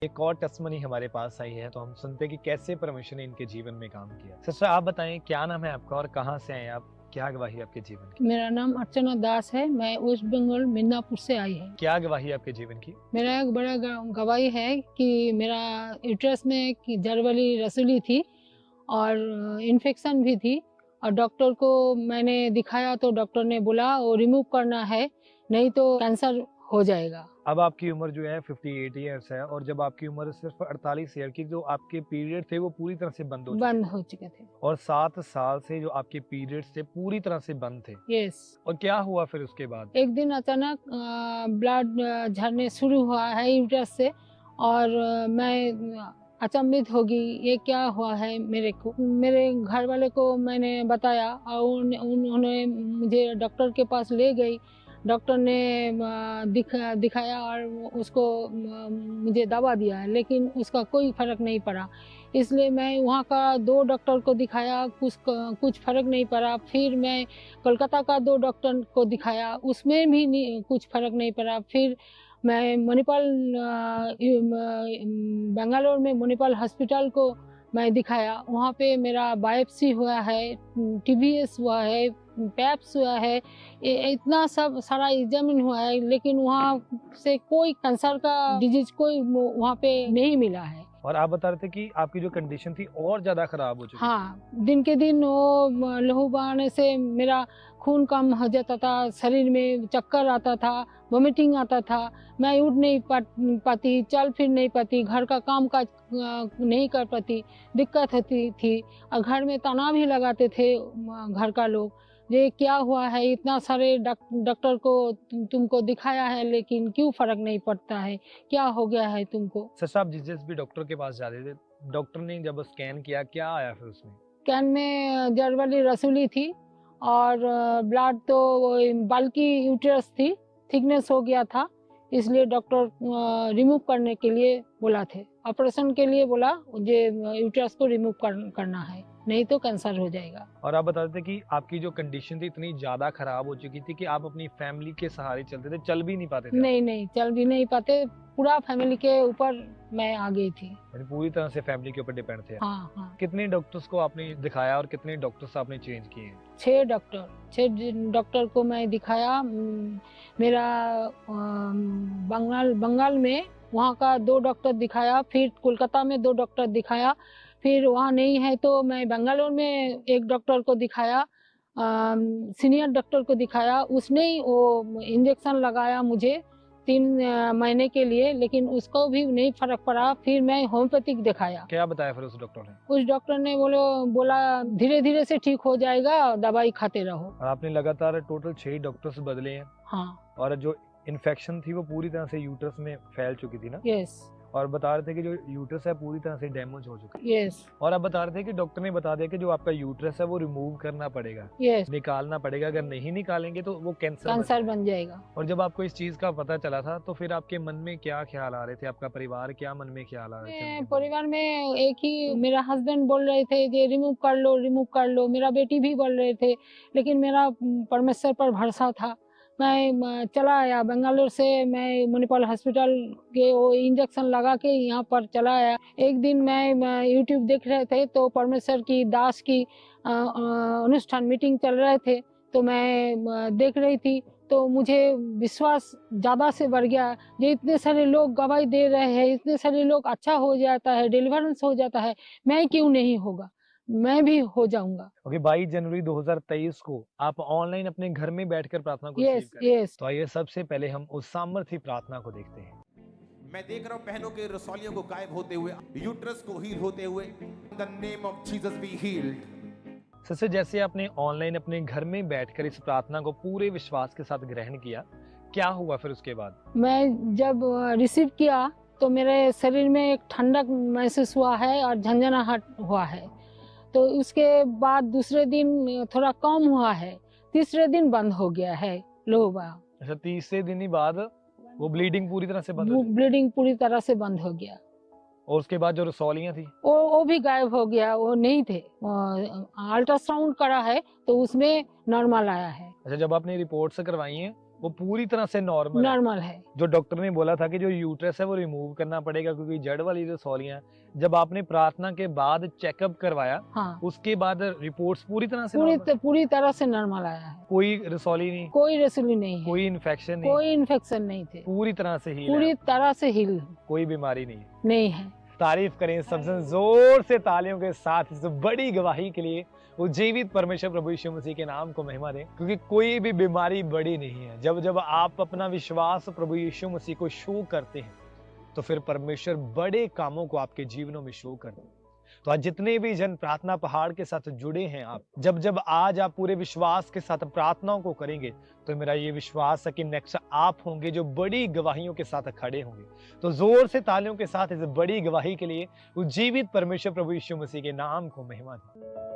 एक और टेस्टमनी हमारे पास आई है, तो हम सुनते हैं कि कैसे परमेश्वर ने इनके जीवन में काम किया। सिस्टर, आप बताएं क्या नाम है आपका और कहाँ से आए आप? क्या गवाही है आपके जीवन की? मेरा नाम अर्चना दास है। मैं वेस्ट बंगाल मिदनापुर से आई है। क्या गवाही है आपके जीवन की? मेरा एक बड़ा गवाही है कि मेरा यूट्रस में जर वाली रसूली थी और इन्फेक्शन भी थी, और डॉक्टर को मैंने दिखाया तो डॉक्टर ने बोला वो रिमूव करना है, नहीं तो कैंसर हो जाएगा। अब आपकी उम्र जो है 58 ईयर्स है, और जब आपकी उम्र सिर्फ 48 ईयर की, जो आपके पीरियड थे वो पूरी तरह से बंद हो चुके थे। और 7 साल से जो आपके पीरियड्स थे पूरी तरह से बंद थे। यस। और क्या हुआ फिर उसके बाद? एक दिन अचानक ब्लड झड़ने शुरू हुआ है यूट्रस से, और मैं अचंभित होगी, ये क्या हुआ है मेरे को। मेरे घर वाले को मैंने बताया और उन्होंने मुझे डॉक्टर के पास ले गई। डॉक्टर ने दिखाया और उसको मुझे दवा दिया, लेकिन उसका कोई फर्क नहीं पड़ा। इसलिए मैं वहाँ का 2 डॉक्टर को दिखाया, कुछ फर्क नहीं पड़ा। फिर मैं कोलकाता का 2 डॉक्टर को दिखाया, उसमें भी कुछ फर्क नहीं पड़ा। फिर मैं मणिपाल बेंगलोर में मणिपाल हॉस्पिटल को मैं दिखाया। वहाँ पे मेरा बायोप्सी हुआ है, टीबीएस हुआ है, पैप्स हुआ है, इतना सब सारा एग्जामिन हुआ है, लेकिन वहाँ से कोई कैंसर का डिजीज कोई वहाँ पे नहीं मिला है। और आप बता रहे थे कि आपकी जो कंडीशन थी और ज्यादा खराब हो चुकी थी। हाँ, दिन के दिन वो लहू बहाने से मेरा खून कम हो जाता था, शरीर में चक्कर आता था, वोमिटिंग आता था, मैं उठ नहीं पाती, चल फिर नहीं पाती, घर का काम काज नहीं कर पाती, दिक्कत होती थी। और घर में तनाव भी लगाते थे घर का लोग, ये क्या हुआ है, इतना सारे डॉक्टर को तुमको दिखाया है लेकिन क्यों फर्क नहीं पड़ता है, क्या हो गया है तुमको। सर, आप जिस भी डॉक्टर के पास जाते थे, डॉक्टर ने जब स्कैन किया क्या आया फिर उसमें? स्कैन में जर वाली रसूली थी और ब्लड तो बल्कि यूट्रस थी, थिकनेस हो गया था, इसलिए डॉक्टर रिमूव करने के लिए बोला थे, ऑपरेशन के लिए बोला, ये यूट्रस को रिमूव करना है, नहीं तो कैंसर हो जाएगा। और आप बता रहे थे कि आपकी जो कंडीशन थी इतनी ज्यादा खराब हो चुकी थी कि आप अपनी फैमिली के सहारे चलते थे, चल भी नहीं पाते थे। नहीं, चल भी नहीं पाते, पूरा फैमिली के ऊपर मैं आ गई थी। पूरी तरह से फैमिली के ऊपर डिपेंड थे। हाँ। कितने डॉक्टर्स को आपने दिखाया और कितने डॉक्टर्स आपने चेंज किए हैं? 6 डॉक्टर को मैं दिखाया। मेरा बंगाल में वहाँ का 2 डॉक्टर दिखाया, फिर कोलकाता में 2 डॉक्टर दिखाया, फिर वहाँ नहीं है तो मैं बेंगलोर में एक डॉक्टर को दिखाया, सीनियर डॉक्टर को दिखाया। उसने ही वो इंजेक्शन लगाया मुझे 3 महीने के लिए, लेकिन उसको भी नहीं फर्क पड़ा। फिर मैं होम्योपैथिक दिखाया। क्या बताया फिर उस डॉक्टर ने? उस डॉक्टर ने बोला धीरे धीरे से ठीक हो जाएगा, दवाई खाते रहो। और आपने लगातार टोटल 6 डॉक्टर्स बदले हैं। हाँ। और जो इन्फेक्शन थी वो पूरी तरह से यूट्रस में फैल चुकी थी ना? यस। और बता रहे थे कि जो यूट्रस है पूरी तरह से डैमेज हो चुका है। यस। और आप बता रहे थे कि डॉक्टर ने बता दिया कि जो आपका यूट्रस है वो रिमूव करना पड़ेगा। यस। निकालना पड़ेगा, अगर नहीं निकालेंगे तो वो कैंसर बन जाएगा। और जब आपको इस चीज का पता चला था तो फिर आपके मन में क्या ख्याल आ रहे थे? आपका परिवार क्या मन में ख्याल आ रहे थे? परिवार में एक ही मेरा हस्बैंड बोल रहे थे कि रिमूव कर लो, मेरा बेटी भी बोल रहे थे, लेकिन मेरा परमेश्वर पर भरोसा था। मैं चला आया बेंगलोर से, मैं मणिपाल हॉस्पिटल के वो इंजेक्शन लगा के यहाँ पर चला आया। एक दिन मैं यूट्यूब देख रहे थे तो परमेश्वर की दास की अनुष्ठान मीटिंग चल रहे थे, तो मैं देख रही थी, तो मुझे विश्वास ज़्यादा से बढ़ गया। ये इतने सारे लोग गवाही दे रहे हैं, इतने सारे लोग अच्छा हो जाता है, डिलीवरेंस हो जाता है, मैं क्यों नहीं होगा, मैं भी हो जाऊंगा। ओके, 22 जनवरी 2023 को आप ऑनलाइन अपने घर में बैठकर प्रार्थना को रिसीव करें। यस। तो आइए सबसे पहले हम उस सामर्थी प्रार्थना को देखते हैं। मैं देख रहा हूं बहनों के रसौलियों को गायब होते हुए, यूट्रस को हील होते हुए। In the name of Jesus be healed. सबसे जैसे आपने ऑनलाइन अपने घर में बैठकर इस प्रार्थना को पूरे विश्वास के साथ ग्रहण किया, क्या हुआ फिर उसके बाद? मैं जब रिसीव किया तो मेरे शरीर में एक ठंडक महसूस हुआ है और झंझनाहट हुआ है। तो उसके बाद दूसरे दिन थोड़ा कम हुआ है, तीसरे दिन बंद हो गया है लोबा। अच्छा, तीसरे दिन ही बाद वो ब्लीडिंग पूरी तरह से बंद हो गई? ब्लीडिंग पूरी तरह से बंद हो गया। और उसके बाद जो रसौलियां थी वो भी गायब हो गया, वो नहीं थे। अल्ट्रासाउंड करा है तो उसमें नॉर्मल आया है। अच्छा, जब आपने रिपोर्ट्स करवाई हैं वो पूरी तरह से नॉर्मल है। नॉर्मल है। जो डॉक्टर ने बोला था कि जो यूट्रस है वो रिमूव करना पड़ेगा क्योंकि जड़ वाली रसौलियां, जब आपने प्रार्थना के बाद चेकअप करवाया, हाँ, उसके बाद रिपोर्ट्स पूरी तरह से normal? पूरी तरह से नॉर्मल आया है। कोई रसौली नहीं, कोई रेसुली नहीं है, कोई इन्फेक्शन नहीं, कोई इन्फेक्शन नहीं थे, पूरी तरह से हील पूरी है, तरह से हिल कोई बीमारी नहीं है। नहीं है। तारीफ करें सबसे जोर से तालियों के साथ इस बड़ी गवाही के लिए। वो जीवित परमेश्वर प्रभु यीशु मसीह के नाम को महिमा दें, क्योंकि कोई भी बीमारी बड़ी नहीं है। जब जब आप अपना विश्वास प्रभु यीशु मसीह को शो करते हैं तो फिर परमेश्वर बड़े कामों को आपके जीवनों में शो करते हैं। तो आज जितने भी जन प्रार्थना पहाड़ के साथ जुड़े हैं, आप जब जब आज आप पूरे विश्वास के साथ प्रार्थनाओं को करेंगे तो मेरा ये विश्वास है कि नेक्स्ट आप होंगे जो बड़ी गवाहियों के साथ खड़े होंगे। तो जोर से तालियों के साथ इस बड़ी गवाही के लिए उस जीवित परमेश्वर प्रभु यीशु मसीह के नाम को महिमा दें।